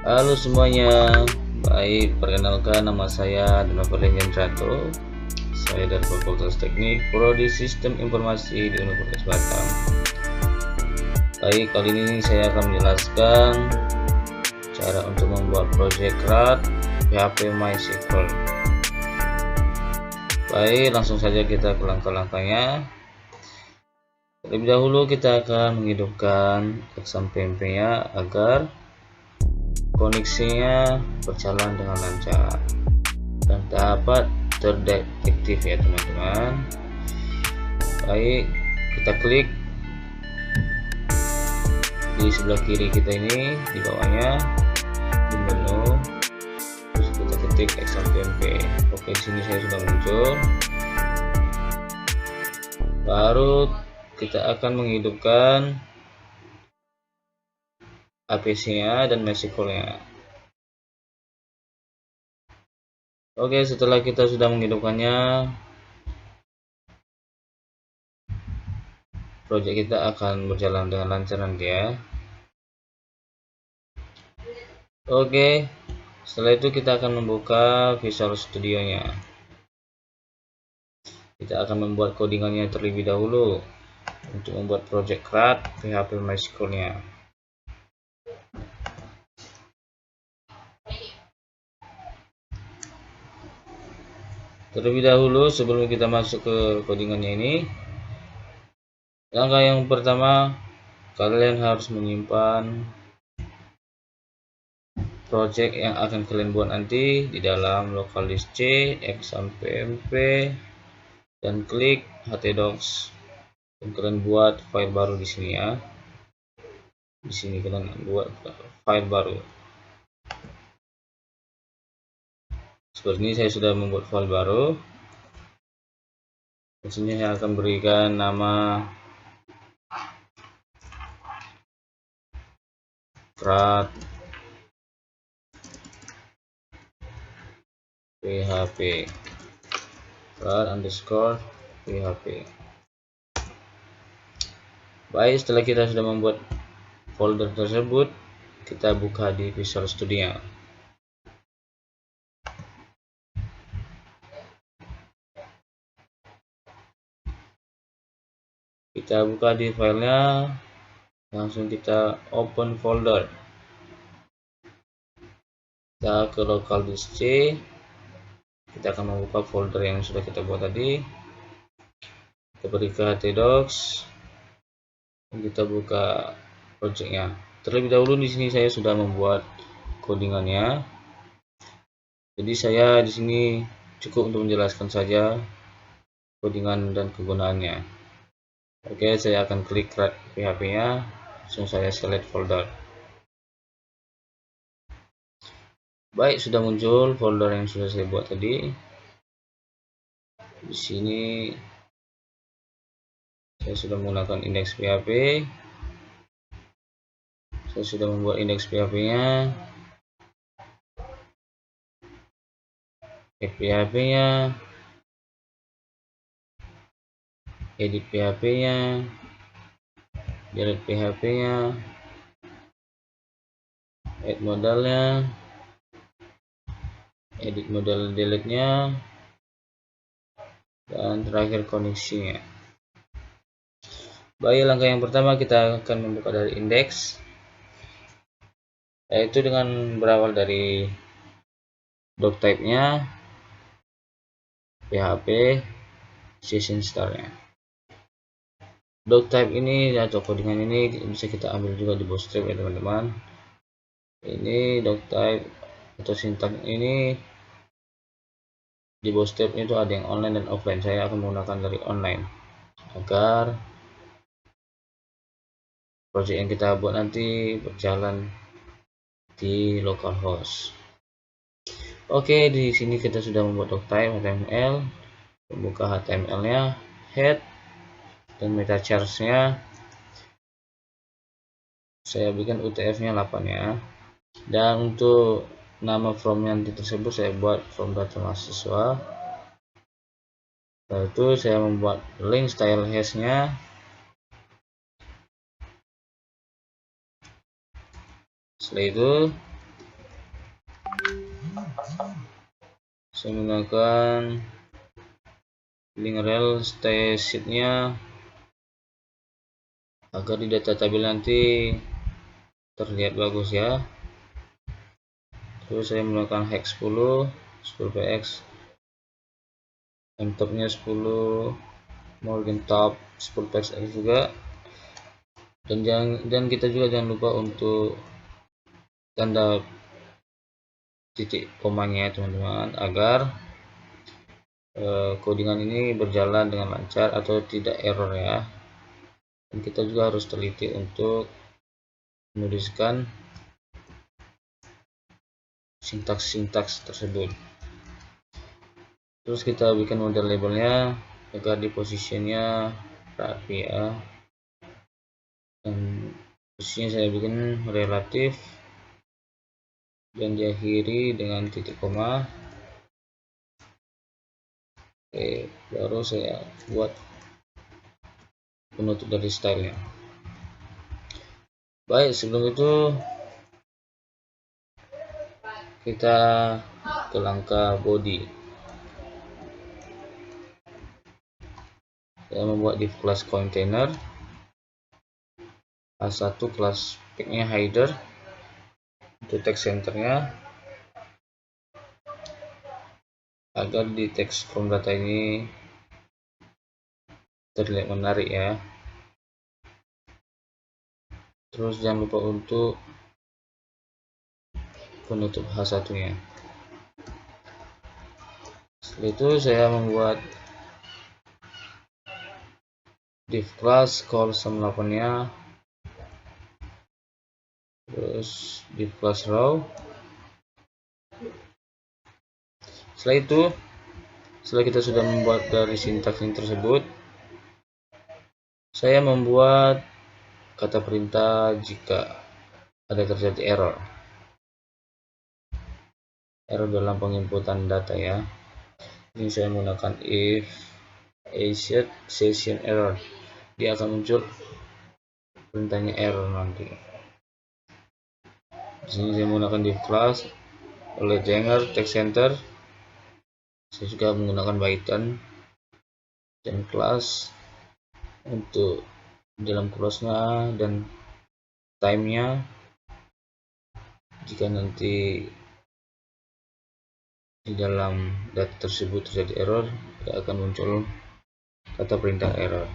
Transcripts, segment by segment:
Halo semuanya, baik, perkenalkan nama saya Donald Jendrato. Saya dari Fakultas Teknik Prodi Sistem Informasi di Universitas Batam. Baik, kali ini saya akan menjelaskan cara untuk membuat project CRUD PHP MySQL. Baik, langsung saja kita ke langkah-langkahnya. Terlebih dahulu kita akan menghidupkan XAMPP-nya agar koneksinya berjalan dengan lancar dan dapat terdetektif ya teman-teman. Baik, kita klik di sebelah kiri kita ini, di bawahnya di menu, terus kita ketik XAMPP. Oke, di sini saya sudah muncul. Baru kita akan menghidupkan APC-nya dan MySQL-nya. Oke, setelah kita sudah menghidupkannya, project kita akan berjalan dengan lancar nanti ya. Oke, setelah itu kita akan membuka Visual Studio-nya. Kita akan membuat codingannya terlebih dahulu untuk membuat project CRUD PHP MySQL-nya. Terlebih dahulu sebelum kita masuk ke codingannya ini, langkah yang pertama kalian harus menyimpan project yang akan kalian buat nanti di dalam local disk C, XAMPP, dan klik htdocs dan kalian buat file baru di sini ya. Di sini kalian buat file baru. Seperti ini saya sudah membuat file baru. Di sini saya akan berikan nama CRUD PHP CRUD_PHP. Baik, setelah kita sudah membuat folder tersebut, kita buka di Visual Studio. Kita buka di filenya, langsung kita open folder. Kita ke local disk C, kita akan membuka folder yang sudah kita buat tadi. Kita beri ke htdocs, dan kita buka projectnya. Terlebih dahulu di sini saya sudah membuat codingannya. Jadi saya di sini cukup untuk menjelaskan saja codingan dan kegunaannya. Oke, saya akan klik CRUD PHP-nya, langsung saya select folder. Baik, sudah muncul folder yang sudah saya buat tadi. Di sini saya sudah menggunakan index PHP. Saya sudah membuat index PHP-nya, add PHP-nya, edit PHP-nya, delete PHP-nya, add modalnya, edit modal delete-nya, dan terakhir koneksinya. Baik, langkah yang pertama kita akan membuka dari index, yaitu dengan berawal dari doc type-nya, PHP, session start-nya. Doc type ini atau codingan ini bisa kita ambil juga di Bootstrap ya teman-teman. Ini doc type atau sintak ini di Bootstrap itu ada yang online dan offline. Saya akan menggunakan dari online agar project yang kita buat nanti berjalan di localhost. Oke, di sini kita sudah membuat doc type HTML, membuka HTML-nya, head dan meta charge-nya. Saya bikin UTF-nya 8 ya. Dan untuk nama from nanti tersebut saya buat from data mahasiswa. Setelah itu saya membuat link style hash-nya. Setelah itu Saya menggunakan link rel stay sheet-nya agar di data tabel nanti terlihat bagus ya. Terus saya menggunakan hex 10 px, mtop-nya 10, margin top 10 px juga, dan kita juga jangan lupa untuk tanda titik komanya teman-teman, agar codingan ini berjalan dengan lancar atau tidak error ya. Dan kita juga harus teliti untuk menuliskan sintaks tersebut. Terus kita bikin model labelnya agar di posisinya rapi ya, dan posisinya saya bikin relatif dan diakhiri dengan titik koma. Oke, baru saya buat penutup dari stylenya. Baik, sebelum itu kita ke langkah body. Saya membuat div class container, A1 class pic-nya header, untuk text centernya agar di text from data ini terlihat menarik ya. Terus jangan lupa untuk penutup H1 nya. Setelah itu saya membuat div class call sum 8 nya, terus div class row. Setelah kita sudah membuat dari sintaks ini tersebut, saya membuat kata perintah jika ada terjadi error dalam penginputan data ya. Ini saya menggunakan if asset session error, dia akan muncul perintahnya error nanti. Di sini saya menggunakan div class oleh Janger text center. Saya juga menggunakan Python dan class untuk dalam class-nya dan time-nya. Jika nanti di dalam data tersebut terjadi error, akan muncul kata perintah error.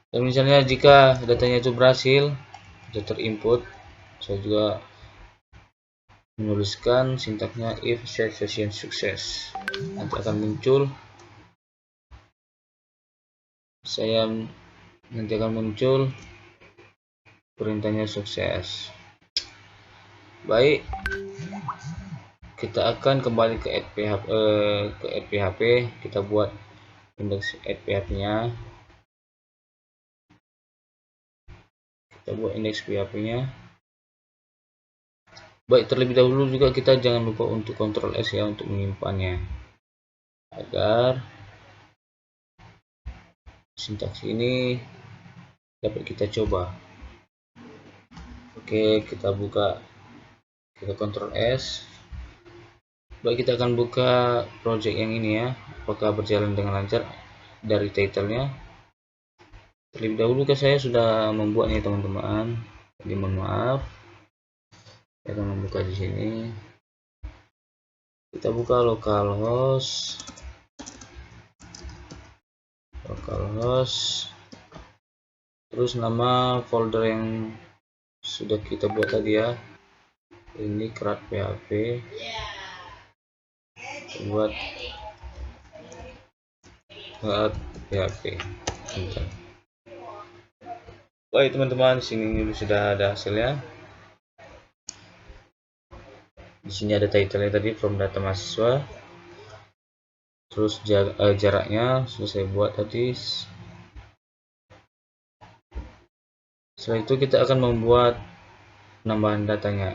Dan misalnya jika datanya itu berhasil, sudah terinput, saya juga menuliskan sintaknya if set session sukses. Nanti akan muncul perintahnya sukses. Baik, kita akan kembali ke add PHP. Kita buat indeks add PHP nya. Baik, terlebih dahulu juga kita jangan lupa untuk Ctrl S ya untuk menyimpannya, agar sintaks ini dapat kita coba. Oke, kita Ctrl S. Baik, kita akan buka project yang ini ya, apakah berjalan dengan lancar dari title-nya. Terlebih dahulu saya sudah membuatnya teman-teman, jadi mohon maaf. Saya akan membuka di sini. Kita buka localhost, terus nama folder yang sudah kita buat tadi ya, ini CRUD PHP. Buat CRUD PHP. Baik teman-teman, di sini sudah ada hasilnya. Di sini ada title-nya tadi, from data mahasiswa. Terus jaraknya sudah saya buat tadi. Setelah itu kita akan membuat penambahan datanya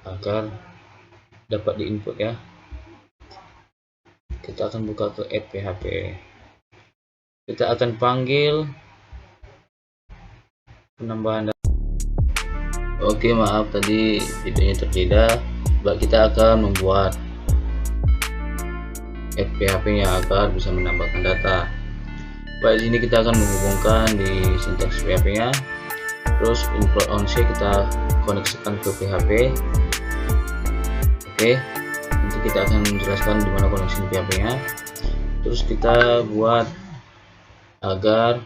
agar dapat diinput ya. Kita akan buka ke add PHP. Kita akan panggil penambahan data. Oke, maaf tadi videonya terjeda. Kita akan membuat add PHP nya agar bisa menambahkan data. Baik, sini kita akan menghubungkan di sintaks PHP nya, terus include onC kita koneksikan ke PHP. Oke, nanti kita akan menjelaskan di mana koneksi PHP nya. Terus kita buat agar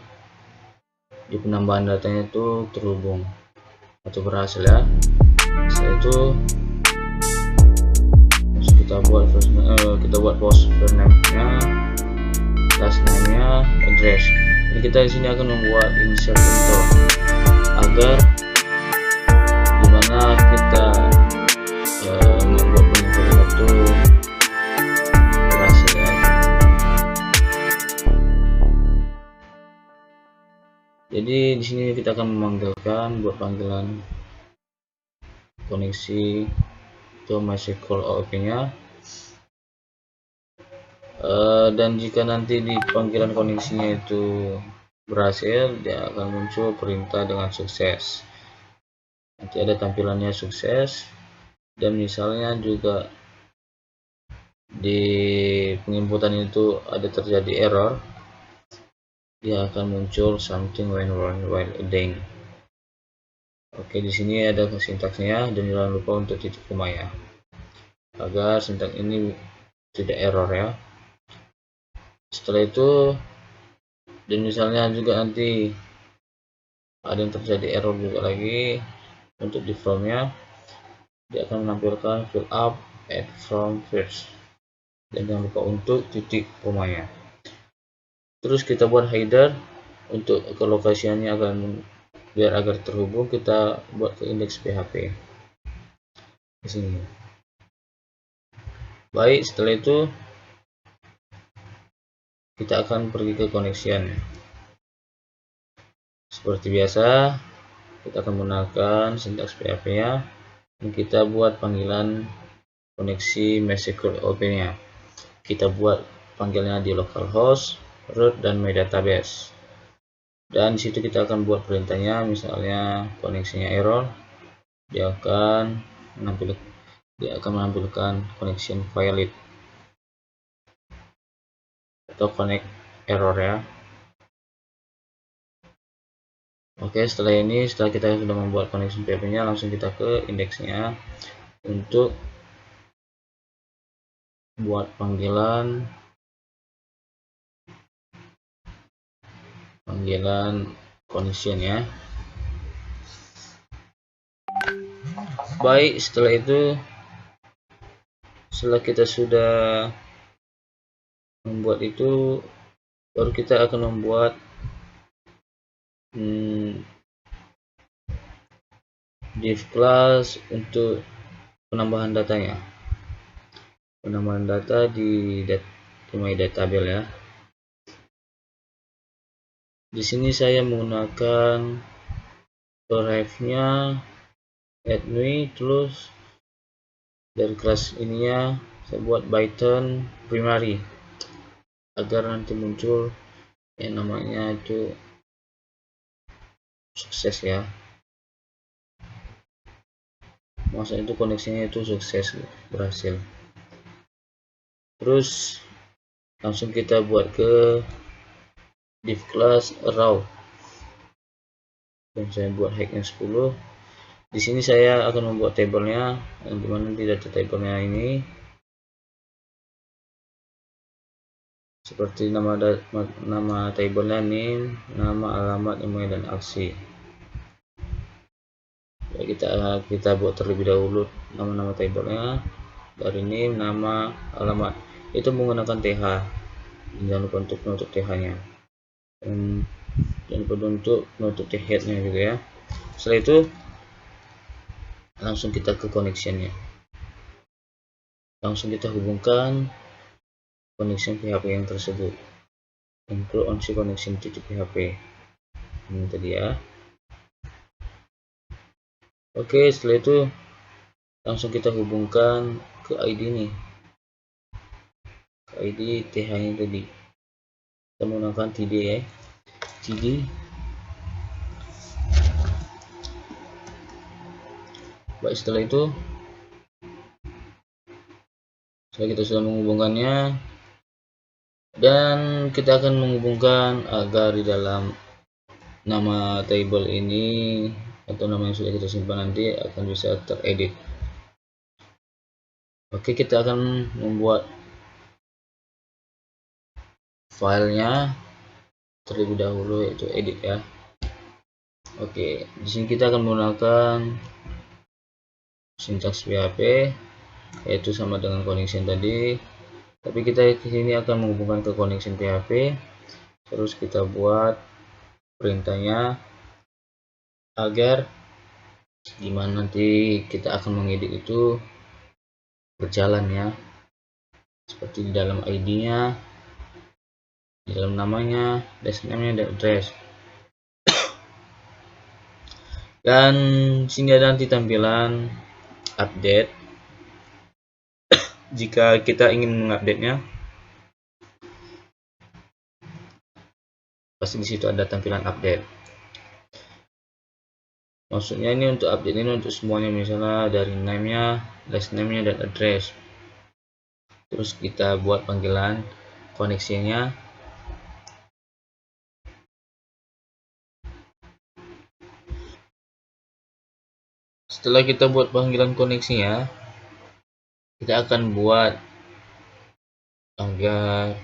di penambahan datanya itu terhubung atau berhasil ya. Setelah itu kita buat post name nya, last name nya, address. Jadi kita di sini akan membuat insert contoh agar dimana kita membuat penginputan itu berhasil ya. Jadi di sini kita akan memanggilkan buat panggilan koneksi ke MySQL OOP nya, dan jika nanti di panggilan koneksinya itu berhasil, dia akan muncul perintah dengan sukses. Nanti ada tampilannya sukses, dan misalnya juga di penginputan itu ada terjadi error, dia akan muncul something went wrong while adding. Oke, di sini ada sintaksnya, dan jangan lupa untuk titik koma ya, agar sintaks ini tidak error ya. Setelah itu, dan misalnya juga nanti ada yang terjadi error juga lagi, untuk di formnya dia akan menampilkan fill up add from first, dan jangan lupa untuk titik komanya. Terus kita buat header untuk kelokasiannya biar agar terhubung, kita buat ke indeks PHP di sini. Baik, setelah itu kita akan pergi ke connection. Seperti biasa, kita akan menggunakan sintaks PHP nya, dan kita buat panggilan koneksi MySQL OOP nya. Kita buat panggilnya di localhost, root, dan my database. Dan disitu kita akan buat perintahnya, misalnya koneksinya error, dia akan menampilkan connection valid atau connect error ya. Oke, setelah kita sudah membuat koneksi PHP nya, langsung kita ke indeksnya untuk buat panggilan connection ya. Baik, setelah kita sudah membuat itu, baru kita akan membuat div class untuk penambahan datanya, penambahan data di my database ya. Di sini saya menggunakan array-nya add new, terus dari kelas ininya saya buat Python primary agar nanti muncul yang namanya itu sukses ya. Maksudnya itu koneksinya itu sukses, berhasil. Terus langsung kita buat ke div class raw, dan saya buat height-nya 10. Di sini saya akan membuat tabelnya, yang dimana di data tabelnya ini seperti nama tabelnya name, nama, alamat, email, dan aksi. Ya, kita buat terlebih dahulu nama tabelnya dari name, nama, alamat itu menggunakan th. Jangan lupa untuk menutup th nya, dan jangan lupa untuk menutup th nya juga ya. Setelah itu langsung kita ke connectionnya, langsung kita hubungkan connection PHP yang tersebut, include onC connection titik PHP ini tadi ya. Oke, setelah itu langsung kita hubungkan ke ID nih, ke ID th nya tadi, kita menggunakan td ya, td. Baik, setelah itu kita sudah menghubungkannya, Dan kita akan menghubungkan agar di dalam nama table ini atau nama yang sudah kita simpan nanti akan bisa teredit. Oke, kita akan membuat filenya terlebih dahulu, yaitu edit ya. Oke, di sini kita akan menggunakan sintaks PHP, yaitu sama dengan connection tadi, tapi kita di sini akan menghubungkan ke connection PHP. Terus kita buat perintahnya agar dimana nanti kita akan mengedit itu berjalan ya, seperti di dalam ID-nya, di dalam namanya, destination dan address. Dan sini ada nanti tampilan update. Jika kita ingin mengupdate-nya, pasti di situ ada tampilan update. Maksudnya ini untuk update ini untuk semuanya, misalnya dari name-nya, last name-nya, dan address. Terus kita buat panggilan koneksinya. Setelah kita buat panggilan koneksinya, kita akan buat agar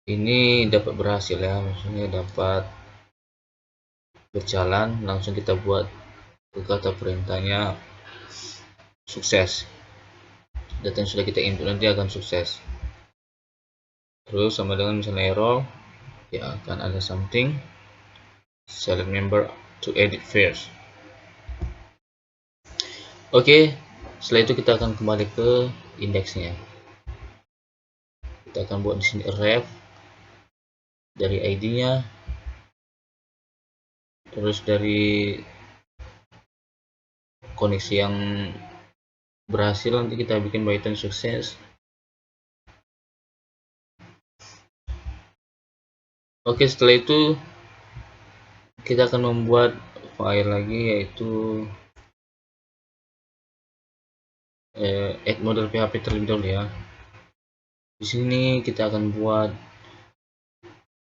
ini dapat berhasil ya, maksudnya dapat berjalan. Langsung kita buat ke kata perintahnya sukses. Data yang sudah kita input nanti akan sukses. Terus sama dengan misalnya error, ya akan ada something select member to edit first. Oke, setelah itu kita akan kembali ke indeksnya. Kita akan buat di sini ref dari ID-nya, terus dari koneksi yang berhasil nanti kita bikin baitan sukses. Oke, setelah itu kita akan membuat file lagi, yaitu add model PHP terlebih dahulu ya. Di sini kita akan buat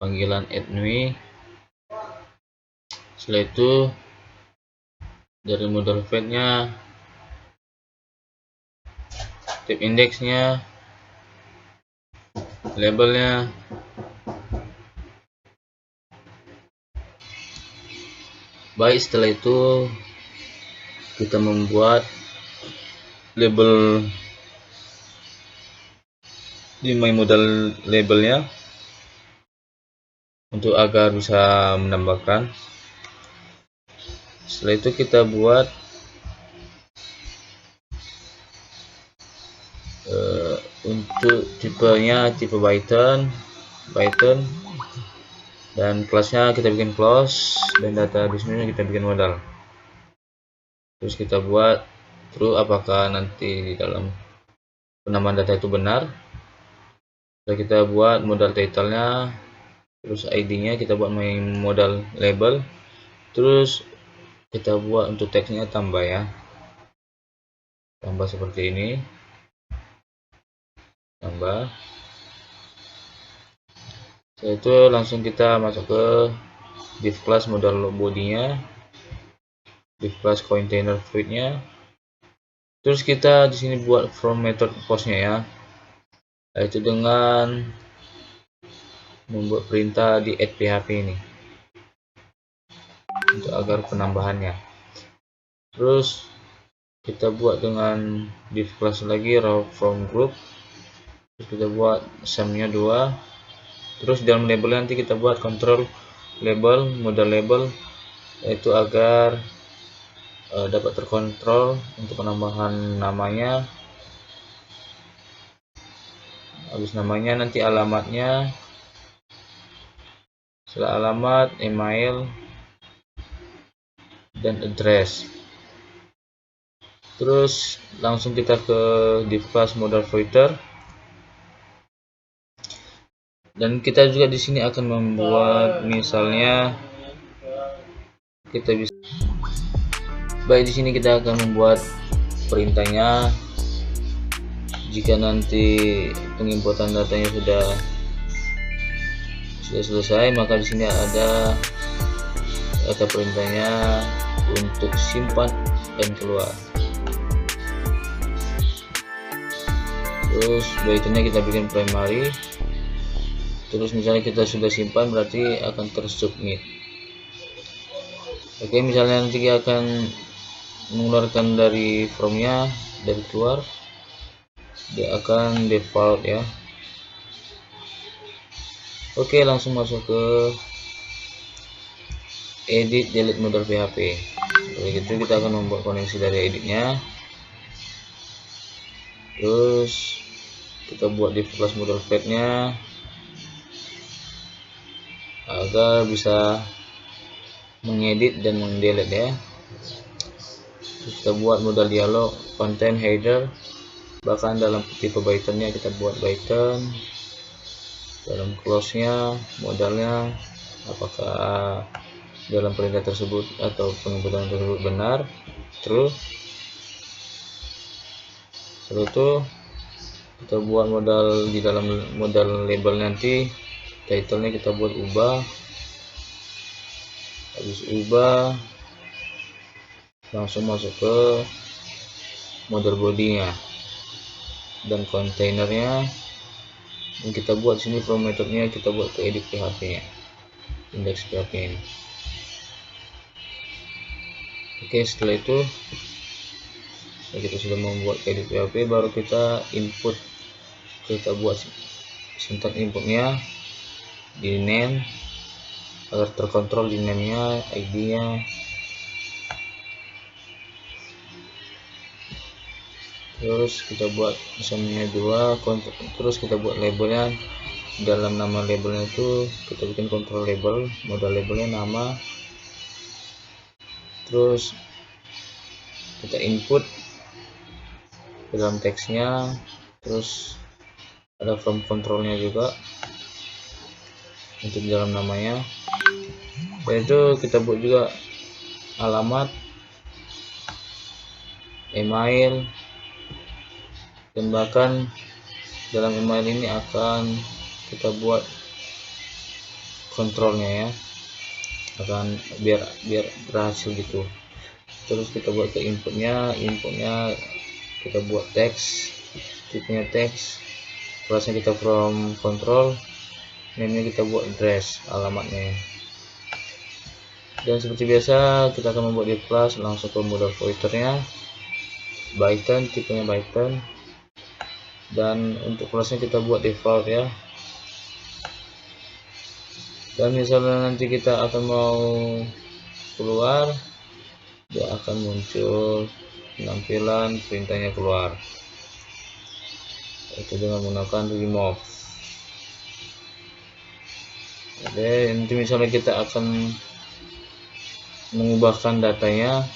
panggilan add new. Setelah itu dari model file-nya, tab indeksnya, labelnya, baik. Setelah itu kita membuat label di my model labelnya untuk agar bisa menambahkan. Setelah itu kita buat untuk tipenya tipe Python, dan kelasnya kita bikin close, dan data di sini kita bikin modal. Terus kita buat true apakah nanti di dalam penambahan data itu benar. Setelah kita buat modal title-nya, terus ID-nya kita buat my modal label, terus kita buat untuk teksnya tambah ya, tambah seperti ini, tambah. Setelah itu langsung kita masuk ke div class modal body-nya, div class container fluid-nya. Terus kita di sini buat from method post-nya ya, yaitu dengan membuat perintah di add PHP ini untuk agar penambahannya. Terus kita buat dengan div class lagi raw from group. Terus kita buat sum-nya 2. Terus dalam label nanti kita buat control label, modal label, yaitu agar dapat terkontrol untuk penambahan namanya. Habis namanya nanti alamatnya, setelah alamat, email, dan address. Terus langsung kita ke div class modal filter, dan kita juga di sini akan membuat misalnya kita bisa baik di sini kita akan membuat perintahnya jika nanti penginputan datanya sudah Sudah selesai, maka di sini ada kata perintahnya untuk simpan dan keluar. Terus bytenya kita bikin primary. Terus misalnya kita sudah simpan, berarti akan tersubmit. Oke, misalnya nanti dia akan mengeluarkan dari formnya, dari keluar, dia akan default ya. Oke, langsung masuk ke edit delete model PHP. Begitu kita akan membuat koneksi dari editnya. Terus kita buat di kelas model fetnya agar bisa mengedit dan mendelete ya. Terus kita buat modal dialog, content header, bahkan dalam tipe Pythonnya kita buat Python. Dalam close-nya, modalnya, apakah dalam perintah tersebut atau penyebutan tersebut benar, true. Setelah itu kita buat modal di dalam modal label nanti, title-nya kita buat ubah. Habis ubah, langsung masuk ke model body-nya dan kontainernya. Yang kita buat sini from methodnya kita buat ke edit PHP nya, index PHP ini. Oke, setelah itu kita sudah membuat edit PHP, baru kita input. Kita buat sintak inputnya di name agar terkontrol di name nya, ID nya. Terus kita buat misalnya 2, terus kita buat labelnya. Dalam nama labelnya itu kita bikin control label, modal labelnya nama. Terus kita input ke dalam teksnya. Terus ada from controlnya juga untuk dalam namanya. Dan itu kita buat juga alamat, email, dan bahkan dalam email ini akan kita buat kontrolnya ya, akan biar berhasil gitu. Terus kita buat ke inputnya kita buat teks, tipenya teks, kelasnya kita from control, name-nya kita buat address, alamatnya. Dan seperti biasa kita akan membuat di kelas, langsung ke modal pointernya, Python, tipenya Python. Dan untuk kelasnya kita buat default ya. Dan misalnya nanti kita akan mau keluar, dia akan muncul penampilan perintahnya keluar, itu dengan menggunakan remove. Oke, nanti misalnya kita akan mengubahkan datanya,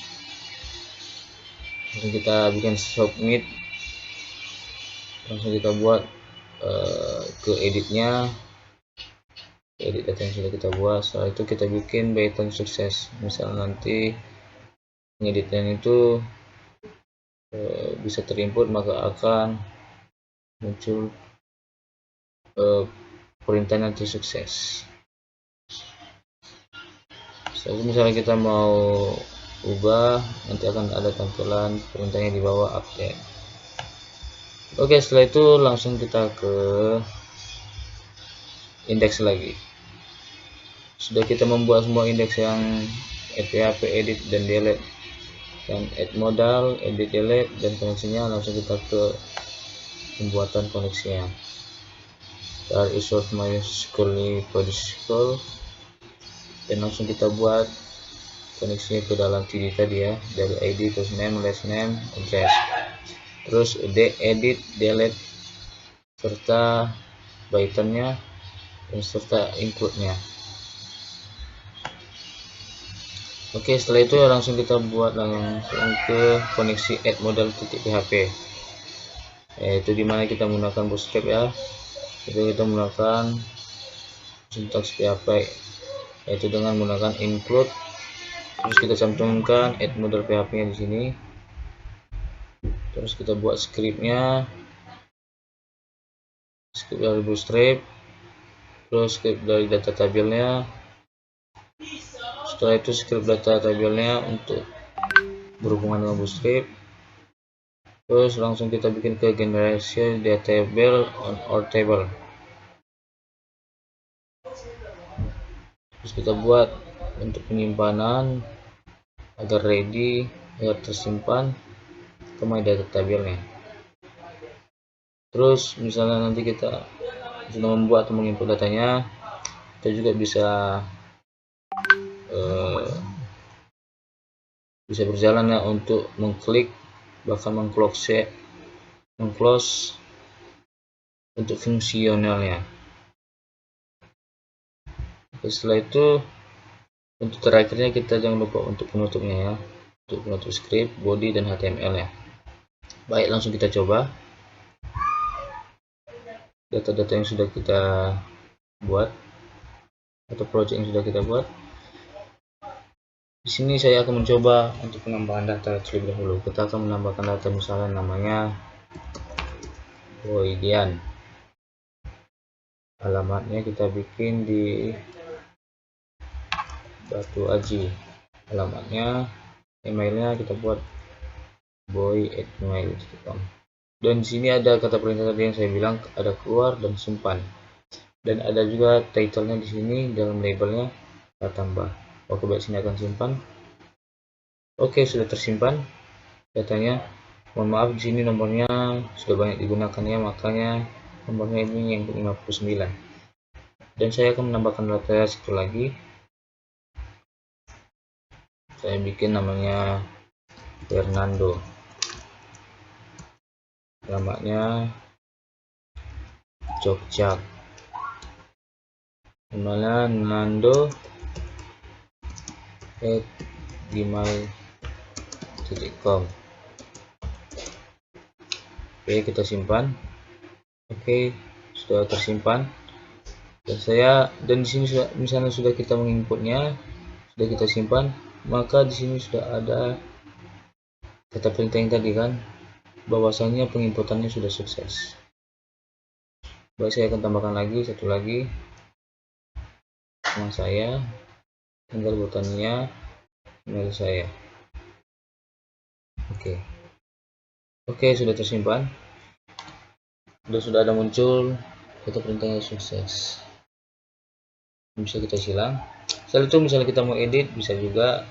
langsung kita bikin submit, langsung kita buat ke editnya, edit data yang sudah kita buat. Setelah itu kita bikin Python sukses. Misal nanti pengeditan itu bisa terinput, maka akan muncul perintah nanti sukses. Setelah itu misalnya kita mau ubah, nanti akan ada tampilan perintahnya di bawah update. Oke, setelah itu langsung kita ke indeks lagi. Sudah kita membuat semua indeks yang PHP edit dan delete, dan add modal, edit delete, dan koneksinya. Langsung kita ke pembuatan koneksinya. Start insert MySQL PostgreSQL, dan langsung kita buat koneksinya ke dalam TD tadi ya, dari ID terus name, last name, address. Terus edit, delete, serta Pythonnya, dan serta include-nya. Oke, setelah itu langsung kita buat langsung ke koneksi add modal.php, yaitu dimana kita menggunakan bootstrap ya. Itu kita menggunakan sintaks PHP, yaitu dengan menggunakan include. Terus kita cantumkan add modal PHP nya di sini. Terus kita buat script dari bootstrap. terus script dari data tabelnya. Setelah itu script data tabelnya untuk berhubungan dengan Bootstrap. Terus langsung kita bikin ke generasi data table on our table. Terus kita buat untuk penyimpanan agar ready, agar tersimpan ke my data tabelnya. Terus misalnya nanti kita sudah membuat atau menginput datanya, kita juga bisa berjalan ya untuk mengklik bahkan mengclose untuk fungsionalnya. Setelah itu untuk terakhirnya kita jangan lupa untuk penutupnya ya, untuk penutup script, body dan HTML ya. Baik, langsung kita coba data-data yang sudah kita buat atau project yang sudah kita buat. Di sini saya akan mencoba untuk penambahan data terlebih dahulu. Kita akan menambahkan data misalnya namanya Boydian. Alamatnya kita bikin di Batu Aji. Alamatnya, emailnya kita buat boy@gmail.com. Dan di sini ada kata perintah tadi yang saya bilang, ada keluar dan simpan. Dan ada juga title-nya di sini dalam labelnya kita tambah. Oke, baik, sini akan simpan. Oke, sudah tersimpan datanya. Mohon maaf di sini nomornya sudah banyak digunakan ya, makanya nomornya ini yang 59. Dan saya akan menambahkan data satu lagi. Saya bikin namanya Fernando. Alamatnya Jogja. Emailnya nando@gmail.com. Oke, kita simpan. Oke, sudah tersimpan. Dan di sini sudah, misalnya sudah kita menginputnya, sudah kita simpan, maka di sini sudah ada kata perintah yang tadi kan, bahwasanya penginputannya sudah sukses. Baik, saya akan tambahkan lagi satu lagi nama saya, tinggal butannya, email saya. Oke, sudah tersimpan. Sudah ada muncul kata perintahnya sukses. Bisa kita silang. Setelah itu misalnya kita mau edit, bisa juga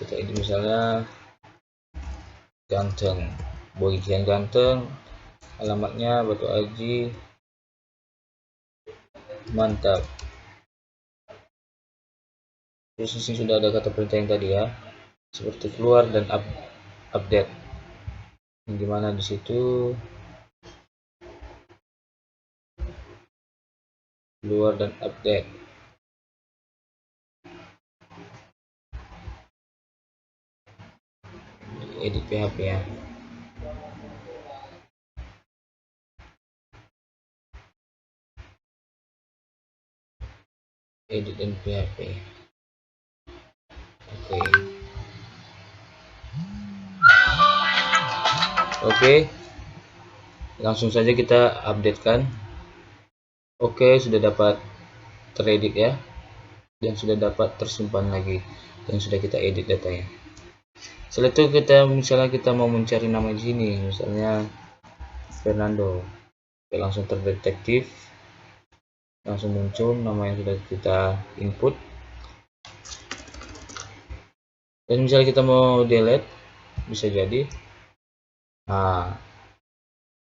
kita edit misalnya ganteng, Boydian ganteng, alamatnya Batu Aji, mantap. Terus di sini sudah ada kata perintah yang tadi ya, seperti keluar dan update. Yang dimana di situ keluar dan update. Edit PHP ya. Edit dan PHP. Oke, langsung saja kita updatekan. Oke, sudah dapat teredit ya, dan sudah dapat tersimpan lagi, dan sudah kita edit datanya. Setelah itu misalnya kita mau mencari nama di sini, misalnya Fernando. Oke, langsung terdetektif, langsung muncul nama yang sudah kita input. Dan misalnya kita mau delete, bisa jadi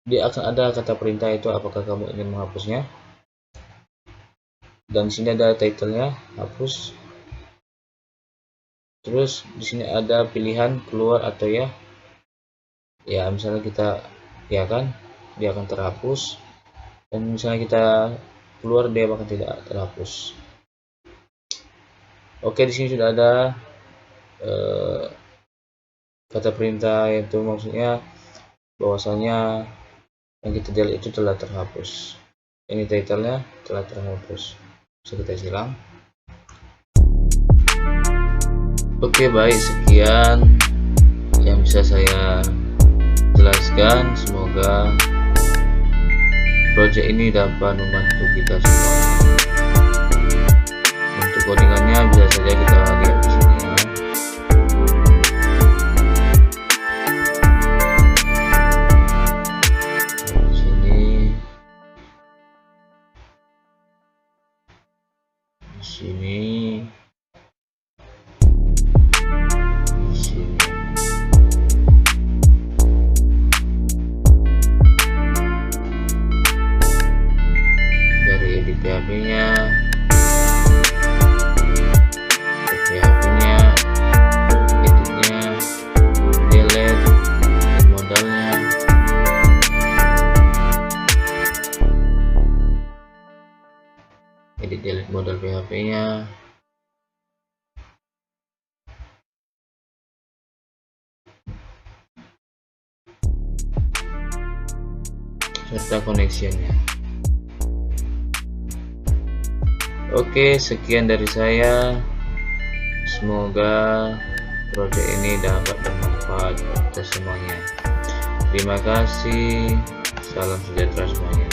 dia akan ada kata perintah itu apakah kamu ingin menghapusnya. Dan di sini ada title-nya, hapus. Terus di sini ada pilihan keluar atau ya. Ya, misalnya kita ya kan, dia akan terhapus. Dan misalnya kita keluar, dia bahkan tidak terhapus. Oke, di sini sudah ada kata perintah, itu maksudnya bahwasanya yang kita delete itu telah terhapus. Ini title-nya telah terhapus. Bisa kita silang. Oke, baik, sekian yang bisa saya jelaskan. Semoga project ini dapat membantu kita semua. Untuk codingannya bisa saja kita lihat di sini ya. Di sini, di sini, di sini. Dari edit PHP-nya, PHP-nya, editnya, delete, edit modalnya, edit delete modal PHP-nya, serta connection-nya. Oke, sekian dari saya. Semoga project ini dapat bermanfaat untuk semuanya. Terima kasih. Salam sejahtera semuanya.